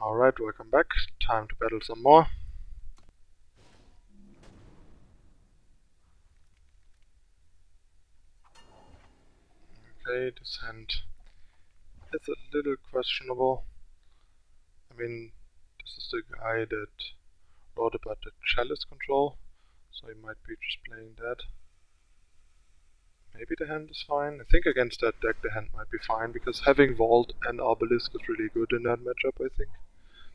Alright, welcome back. Time to battle some more. Okay, this hand is a little questionable. I mean, this is the guy that wrote about the chalice control, so he might be just playing that. Maybe the hand is fine. I think against that deck the hand might be fine, because having Vault and Obelisk is really good in that matchup, I think.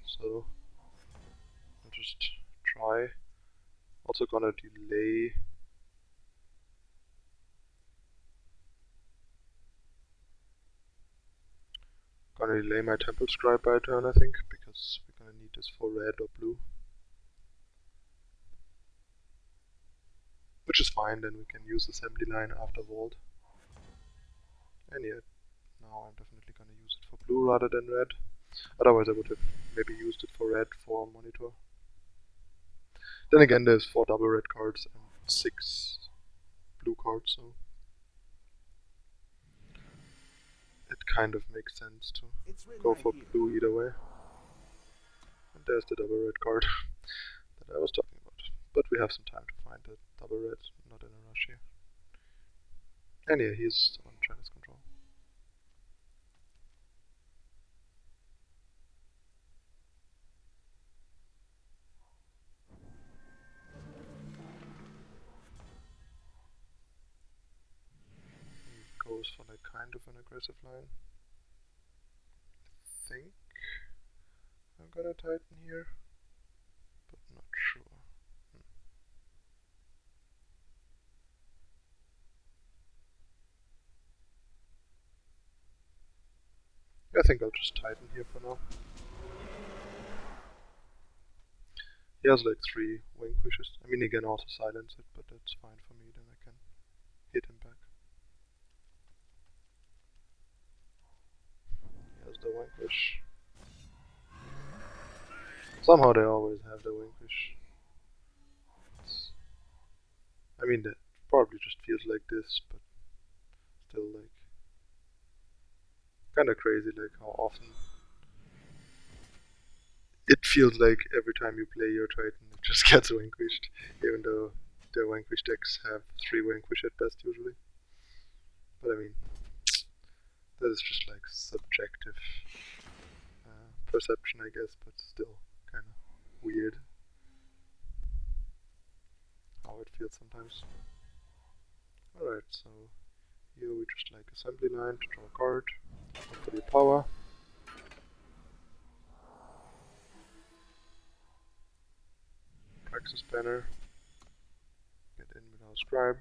So, I'll just try. Also gonna delay. Gonna delay my Temple Scribe by a turn, I think, because we're gonna need this for red or blue. Which is fine, then we can use Assembly Line after Vault. And yeah, now I'm definitely gonna use it for blue rather than red. Otherwise I would have maybe used it for red for monitor. Then again, there's 4 double red cards and 6 blue cards, so it kind of makes sense to go for blue either way. And there's the double red card that I was talking about. But we have some time to find the double red, not in a rush here. And yeah, he's on chalice control. He goes for like kind of an aggressive line. I think I'm gonna Titan here, but not sure. I think I'll just Titan here for now. He has like 3 Vanquishes. I mean, he can also silence it, but that's fine for me, then I can hit him back. He has the Vanquish. Somehow they always have the Vanquish. I mean, that probably just feels like this, but still like kinda crazy, like how often it feels like every time you play your Titan it just gets vanquished, even though the Vanquish decks have 3 Vanquish at best usually. But I mean, that is just like subjective perception, I guess, but still kinda weird how it feels sometimes. Alright, so here we just like Assembly Line to draw a card, for the power. Praxis banner. Get in with our Scribe.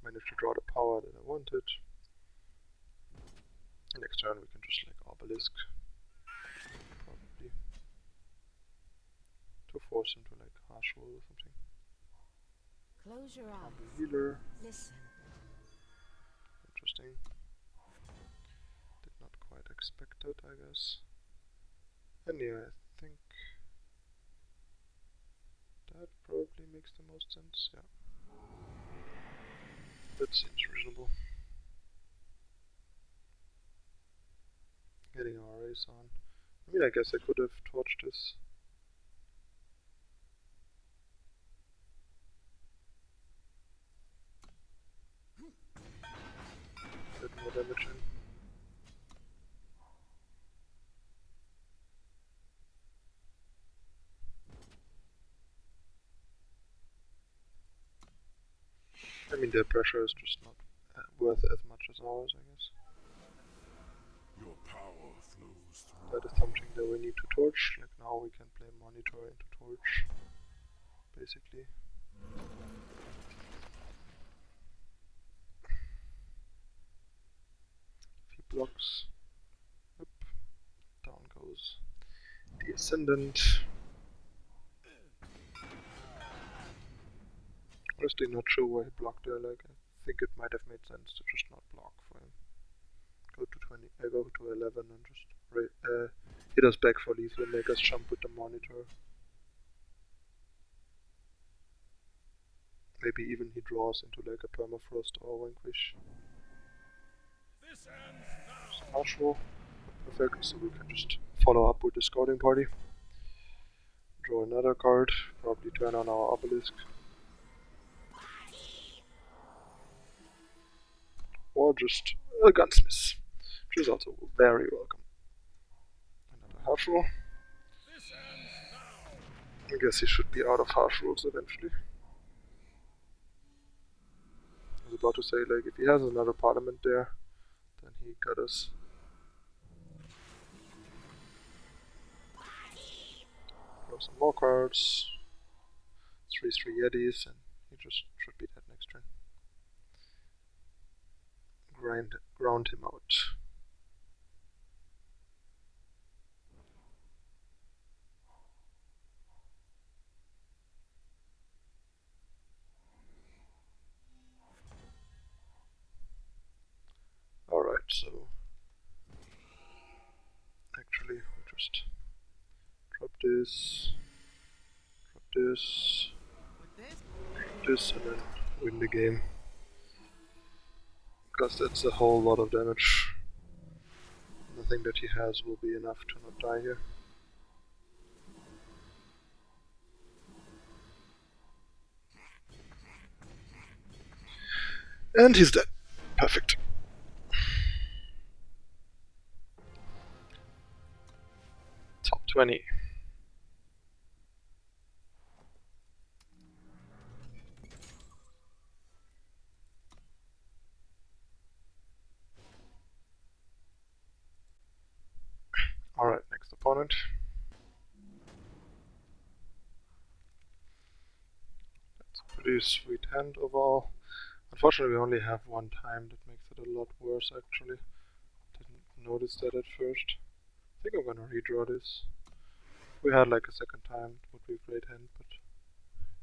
Manage to draw the power that I wanted. Next turn we can just like Obelisk. Probably. To force him to like harsh roll or something. Close your eyes. Healer. Listen. Interesting. Did not quite expect that, I guess. And yeah, I think that probably makes the most sense, yeah. That seems reasonable. Getting our race on. I mean, I guess I could have torched this. Get more damage in. I mean, their pressure is just not worth as much as ours, I guess. Your power flows through. That is something that we need to torch. Like now we can play monitor into torch, basically. If he blocks, up, down goes the Ascendant. Honestly, not sure why he blocked there. Like, I think it might have made sense to just not block for him. Go to 20. Go to 11 and just hit us back for lethal, make us jump with the monitor. Maybe even he draws into like a permafrost or vanquish. This ends now. Partial. Perfect, so we can just follow up with the scouting party. Draw another card, probably turn on our Obelisk. Or just a Gunsmith, which is also very welcome. Another harsh rule. I guess he should be out of harsh rules eventually. I was about to say, like, if he has another parliament there, then he got us. Draw some more cards. 3/3 Yetis, and he just should be dead next turn. Ground him out. Alright, so actually we'll just drop this, and then win the game. Because that's a whole lot of damage. Nothing that he has will be enough to not die here. And he's dead. Perfect. Top 20. Alright, next opponent. That's a pretty sweet hand overall. Unfortunately, we only have one time, that makes it a lot worse actually. Didn't notice that at first. I think I'm gonna redraw this. If we had like a second time, it would be a great hand, but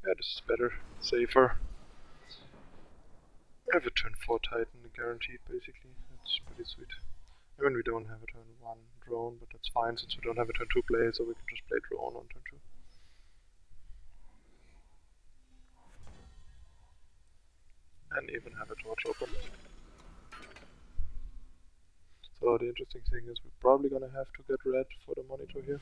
yeah, this is better, safer. I have a turn 4 Titan guaranteed basically, that's pretty sweet. I mean, we don't have a turn 1 drone, but that's fine since we don't have a turn 2 play, so we can just play drone on turn 2. And even have a torch open. So the interesting thing is we're probably gonna have to get red for the monitor here.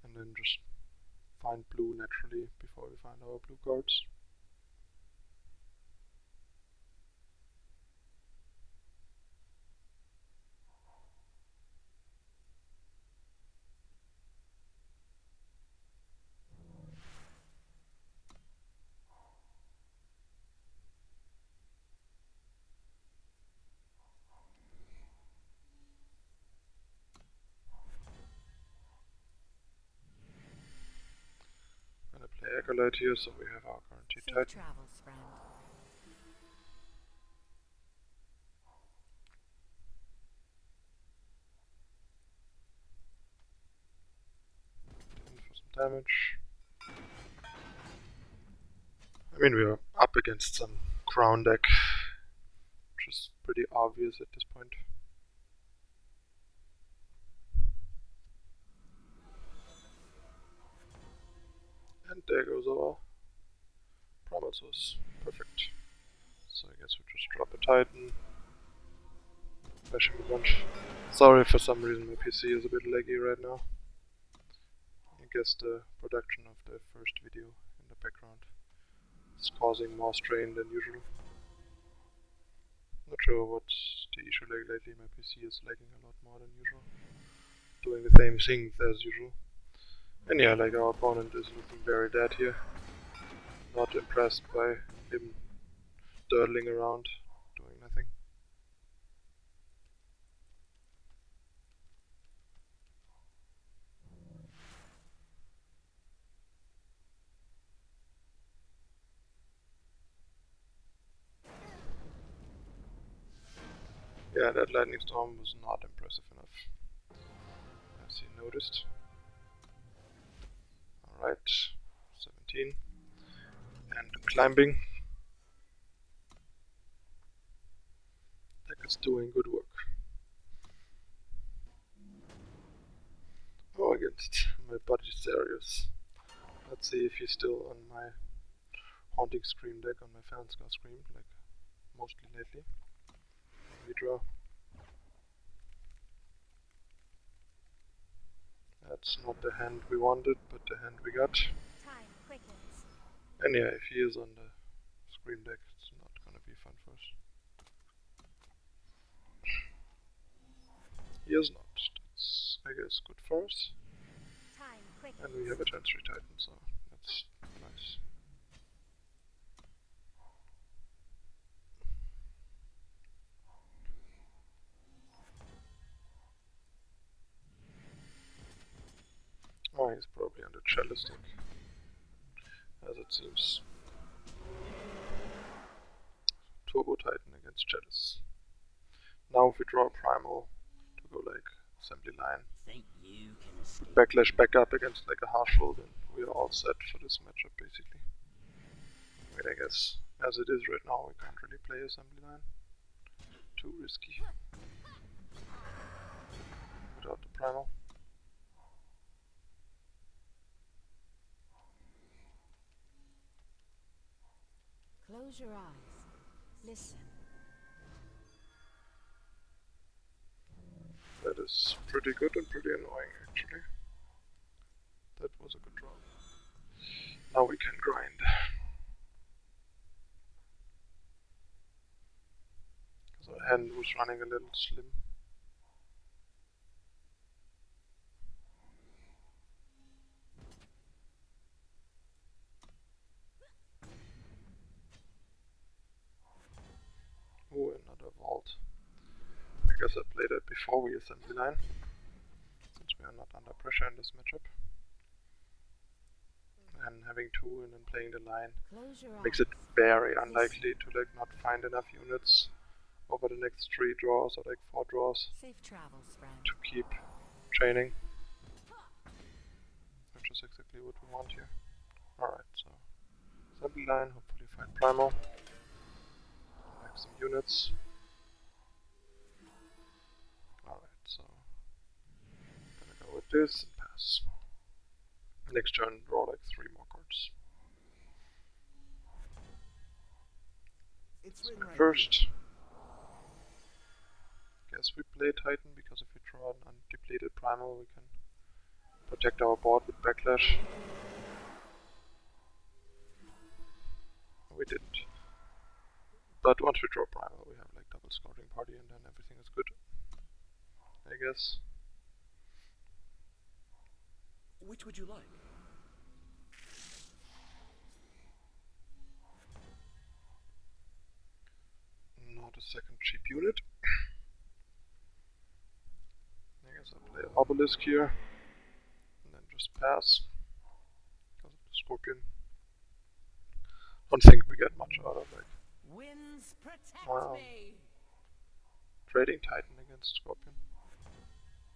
And then just find blue naturally before we find our blue cards. I'm gonna play Acolyte here, so we have our guaranteed Safe Titan. travels, friend. In for some damage. I mean, we are up against some crown deck, which is pretty obvious at this point. And there goes our Primal source. Perfect. So I guess we just drop a Titan. Bash him a bunch. Sorry, for some reason my PC is a bit laggy right now. I guess the production of the first video in the background is causing more strain than usual. Not sure what's the issue like lately. My PC is lagging a lot more than usual. Doing the same things as usual. And yeah, like our opponent is looking very dead here. Not impressed by him dawdling around, doing nothing. Yeah, that lightning storm was not impressive enough, as you noticed. Alright, 17. And climbing. Deck is doing good work. Oh, against my buddy Serious. Let's see if he's still on my Haunting Scream deck, on my Fanscar Scream, like mostly lately. redraw. That's not the hand we wanted, but the hand we got. Time quickens. And yeah, if he is on the screen deck, it's not gonna be fun for us. He is not. That's, I guess, good for us. Time quickens. And we have a Chancery Titan, so that's nice. Oh, he's probably on the Chalice deck, as it seems. Turbo Titan against Chalice. Now if we draw a Primal to go like assembly line, Think you can escape? Backlash back up against like a harsh roll, then we are all set for this matchup basically. I mean, I guess as it is right now we can't really play assembly line. Too risky. Without the Primal. Close your eyes. Listen. That is pretty good and pretty annoying actually. That was a good draw. Now we can grind. Because our hand was running a little slim. Oh, another vault. I guess I played it before we assembly line, since we are not under pressure in this matchup. And having two and then playing the line Close your makes eyes. it very unlikely to like not find enough units over the next 3 draws or like 4 draws Safe travels, friend. to keep training. Which is exactly what we want here. Alright, so assembly line, hopefully find Primal. Like some units. Alright, so gonna go with this and pass. Next turn draw like 3 more cards. It's So written right first guess we play Titan because if we draw an undepleted Primal we can protect our board with Backlash. We didn't. But once we draw Primal we have like double Scouting Party and then everything is good. I guess. here. Which would you like? Not a second cheap unit. I guess I'll play Obelisk here. And then just pass. Because of the Scorpion. Don't think we get much out of like Winds protect Wow. me. trading Titan against Scorpion.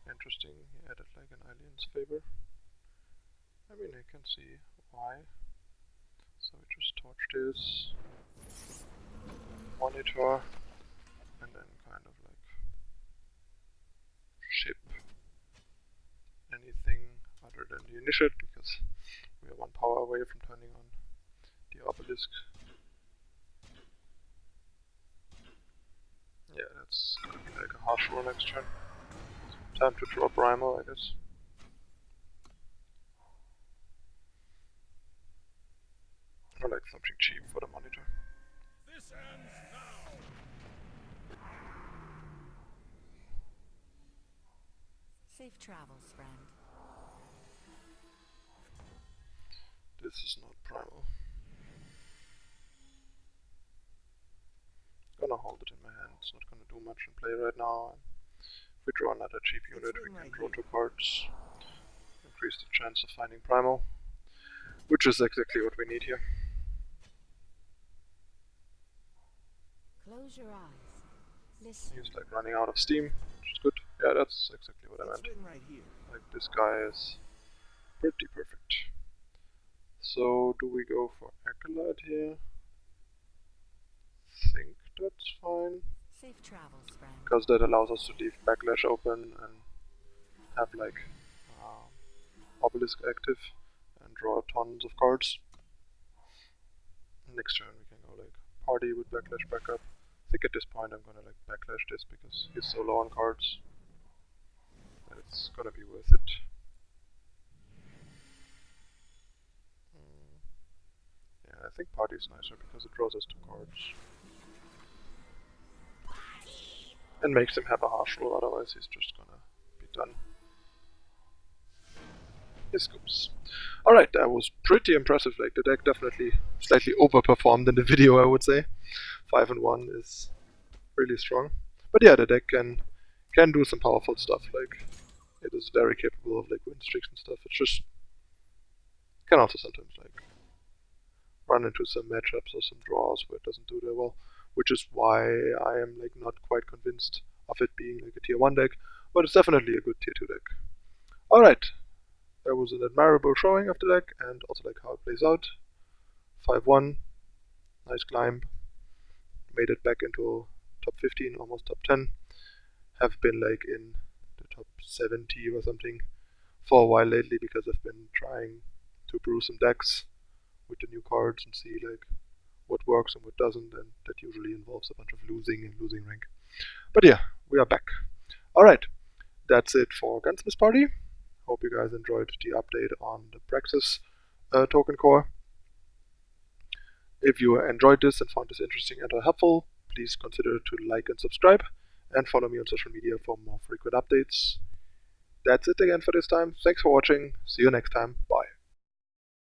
Interesting, he added like an alien's favor. I mean, I can see why. So we just torch this, monitor, and then kind of like ship anything other than the initiate because we are 1 power away from turning on the Obelisk. Yeah, that's gonna be like a harsh roll next turn. Time to draw Primal, I guess. Or like something cheap for the monitor. This ends now. Safe travels, friend. This is not Primal. Gonna hold it in my hand, it's not gonna do much in play right now. And if we draw another cheap unit, we can draw 2 cards. Increase the chance of finding Primal. Which is exactly what we need here. Close your eyes. Listen. He's like running out of steam, which is good. Yeah, that's exactly what I It's meant. written right here. Like this guy is pretty perfect. So do we go for Acolyte here? Think that's fine. Safe travels, friend. Because that allows us to leave Backlash open and have like Obelisk active and draw tons of cards. Next turn we can go like Party with Backlash backup, I think at this point I'm gonna like backlash this because he's so low on cards. That it's gonna be worth it. Yeah, I think Party is nicer because it draws us 2 cards. And makes him have a harsh roll, otherwise he's just gonna be done. He scoops. Alright, that was pretty impressive. Like, the deck definitely slightly overperformed in the video, I would say. 5-1 is really strong. But yeah, the deck can do some powerful stuff. Like, it is very capable of like win streaks and stuff. It's just can also sometimes like run into some matchups or some draws where it doesn't do that well. Which is why I am like not quite convinced of it being like a tier 1 deck, but it's definitely a good tier 2 deck. Alright, that was an admirable showing of the deck and also like how it plays out. 5-1, nice climb, made it back into top 15, almost top 10. Have been like in the top 70 or something for a while lately because I've been trying to brew some decks with the new cards and see like what works and what doesn't, and that usually involves a bunch of losing and losing rank. But yeah, we are back. Alright, that's it for Gunsmith Party. Hope you guys enjoyed the update on the Praxis token core. If you enjoyed this and found this interesting and helpful, please consider to like and subscribe, and follow me on social media for more frequent updates. That's it again for this time. Thanks for watching. See you next time. Bye.